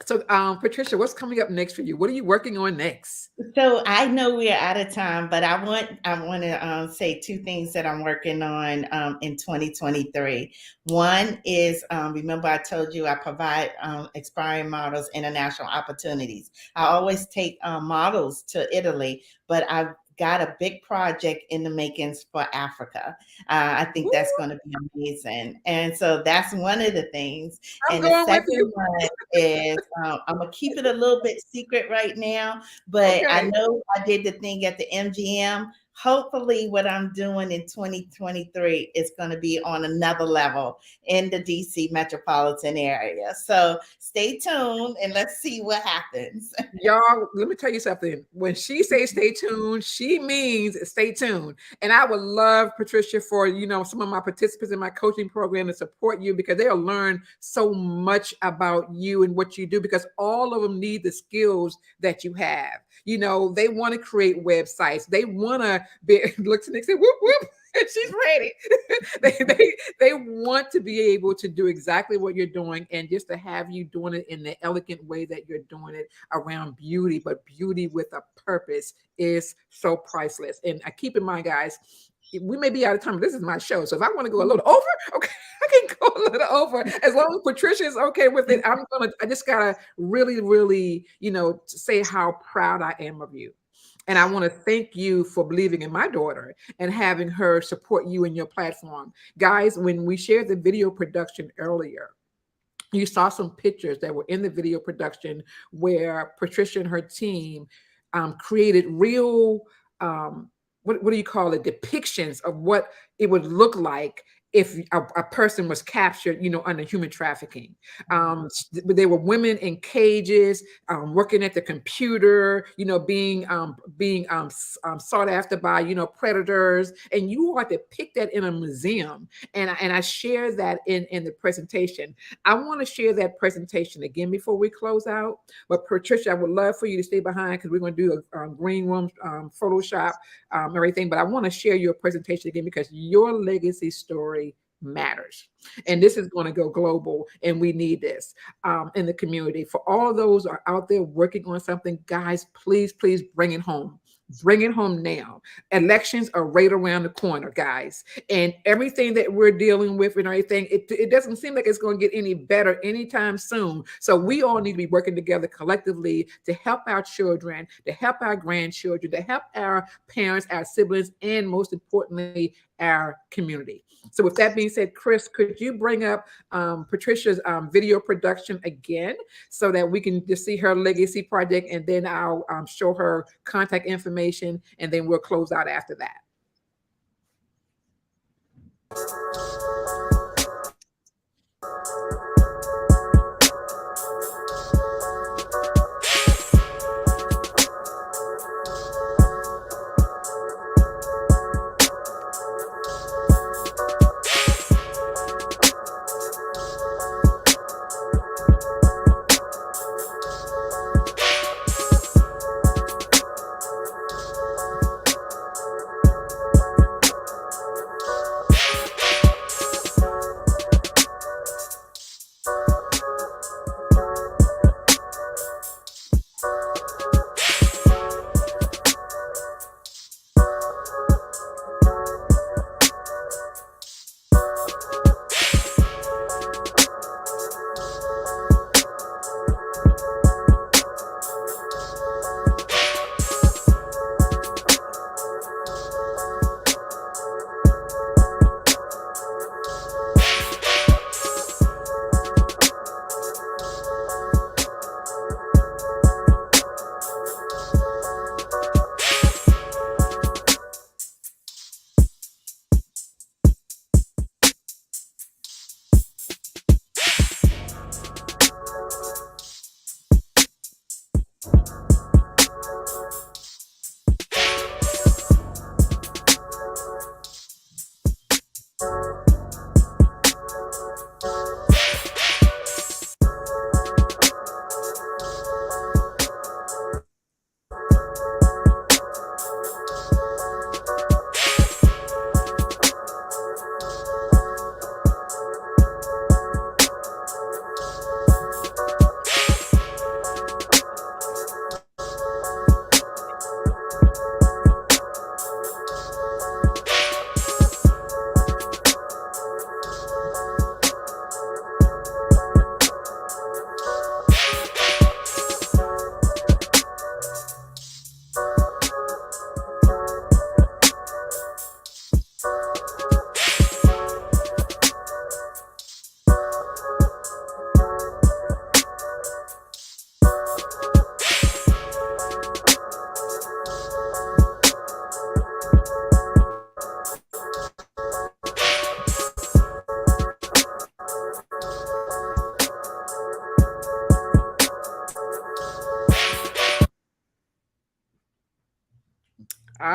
So, Patricia, what's coming up next for you? What are you working on next? So I know we're out of time, but I want to say 2 things that I'm working on in 2023. One is, remember I told you I provide aspiring models international opportunities. I always take models to Italy, but I've got a big project in the makings for Africa. I think that's going to be amazing. And so that's one of the things. I'm And the going with second you. one is I'm going to keep it a little bit secret right now, but I Okay. know I did the thing at the MGM. Hopefully, what I'm doing in 2023 is going to be on another level in the DC metropolitan area. So stay tuned and let's see what happens. Y'all, let me tell you something. When she says stay tuned, she means stay tuned. And I would love, Patricia, for some of my participants in my coaching program to support you, because they'll learn so much about you and what you do, because all of them need the skills that you have. They want to create websites. They want to be look to Nick, say whoop whoop. And she's ready. they want to be able to do exactly what you're doing, and just to have you doing it in the elegant way that you're doing it around beauty, but beauty with a purpose is so priceless. And I keep in mind, guys, we may be out of time, but this is my show. So if I want to go a little over, okay, I can go a little over. As long as Patricia is okay with it, I just gotta really, really, say how proud I am of you. And I want to thank you for believing in my daughter and having her support you in your platform. Guys, when we shared the video production earlier, you saw some pictures that were in the video production where Patricia and her team created real, what do you call it, depictions of what it would look like if a person was captured, under human trafficking. There were women in cages, working at the computer, being sought after by, predators. And you are to pick that in a museum. And I share that in the presentation. I want to share that presentation again before we close out. But Patricia, I would love for you to stay behind, because we're going to do a green room Photoshop, everything. But I want to share your presentation again, because your legacy story matters, and this is going to go global, and we need this in the community. For all of those who are out there working on something, guys, please bring it home. Bring it home now. Elections are right around the corner, guys, and everything that we're dealing with and everything, it doesn't seem like it's going to get any better anytime soon. So we all need to be working together collectively to help our children, to help our grandchildren, to help our parents, our siblings, and most importantly, our community. So with that being said, Chris, could you bring up Patricia's video production again, so that we can just see her legacy project, and then I'll show her contact information, and then we'll close out after that.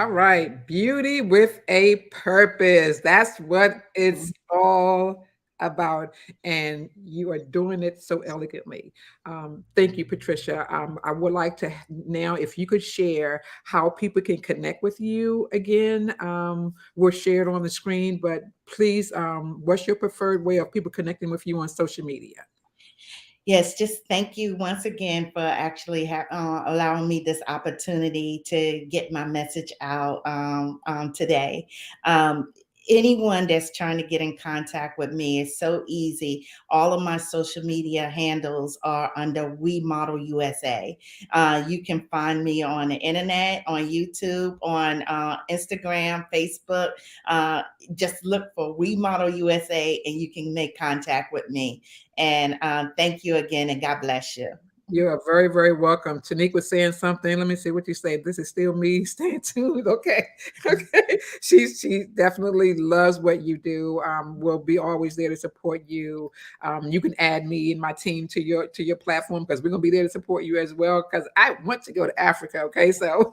All right. Beauty with a purpose. That's what it's all about. And you are doing it so elegantly. Thank you, Patricia. I would like to now, if you could share how people can connect with you again. We're shared on the screen, but please, what's your preferred way of people connecting with you on social media? Yes, just thank you once again for actually allowing me this opportunity to get my message out today. Um, Anyone that's trying to get in contact with me is so easy. All of my social media handles are under We Model USA. You can find me on the internet, on YouTube, on Instagram, Facebook. Just look for We Model USA and you can make contact with me. And thank you again, and God bless you. You are very, very welcome. Tanique was saying something. Let me see what you say. This is still me. Stay tuned. Okay. Okay. She definitely loves what you do. We'll be always there to support you. You can add me and my team to your platform because we're gonna be there to support you as well. Because I want to go to Africa. Okay. So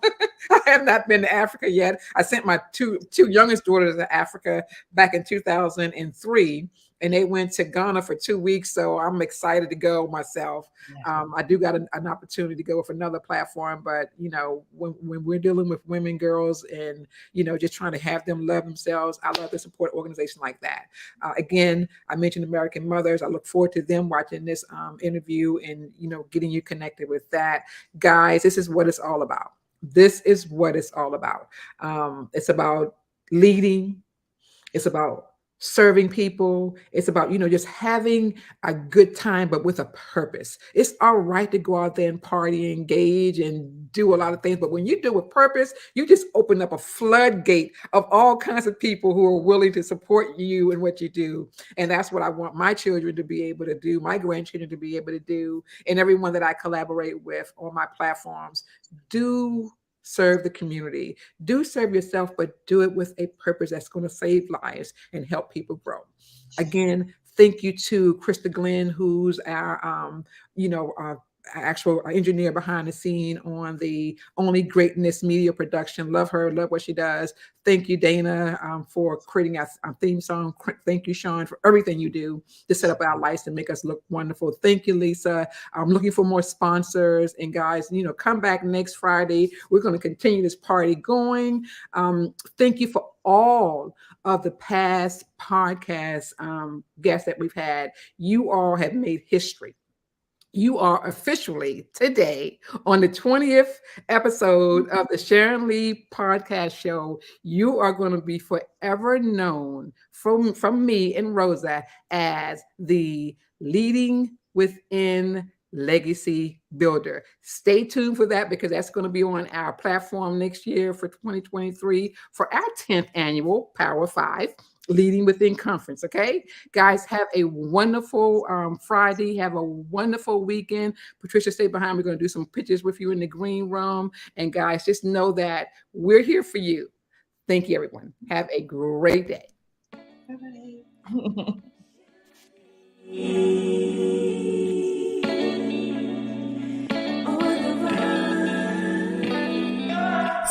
I have not been to Africa yet. I sent my two youngest daughters to Africa back in 2003. And they went to Ghana for 2 weeks. So I'm excited to go myself. I do got an opportunity to go with another platform, but when we're dealing with women, girls, and just trying to have them love themselves, I love to support an organization like that. Again, I mentioned American Mothers. I look forward to them watching this interview and getting you connected with that. Guys, this is what it's all about. This is what it's all about. It's about leading. It's about serving people. It's about, just having a good time, but with a purpose. It's all right to go out there and party, engage, and do a lot of things. But when you do with purpose, you just open up a floodgate of all kinds of people who are willing to support you and what you do. And that's what I want my children to be able to do, my grandchildren to be able to do, and everyone that I collaborate with on my platforms. Do serve the community. Do serve yourself, but do it with a purpose that's going to save lives and help people grow. Again, thank you to Krista Glenn, who's our, actual engineer behind the scene on the Only Greatness Media production. Love her, love what she does. Thank you, Dana, for creating our theme song. Thank you, Sharon, for everything you do to set up our lights and make us look wonderful. Thank you, Lisa. I'm looking for more sponsors. And guys, come back next Friday. We're going to continue this party going. Thank you for all of the past podcast guests that we've had. You all have made history. You are officially today on the 20th episode of the Sharon Lee podcast show. You are going to be forever known from me and Rosa as the Leading Within Legacy Builder. Stay tuned for that because that's going to be on our platform next year for 2023 for our 10th annual Power 5 Leading Within Conference. Okay, guys, have a wonderful Friday. Have a wonderful weekend. Patricia, stay behind. We're going to do some pictures with you in the green room. And guys, just know that we're here for you. Thank you, everyone. Have a great day. Bye-bye.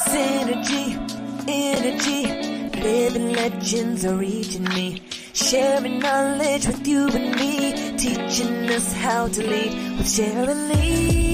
Synergy, energy. Living legends are reaching me, sharing knowledge with you and me, teaching us how to lead with Sharon Lee.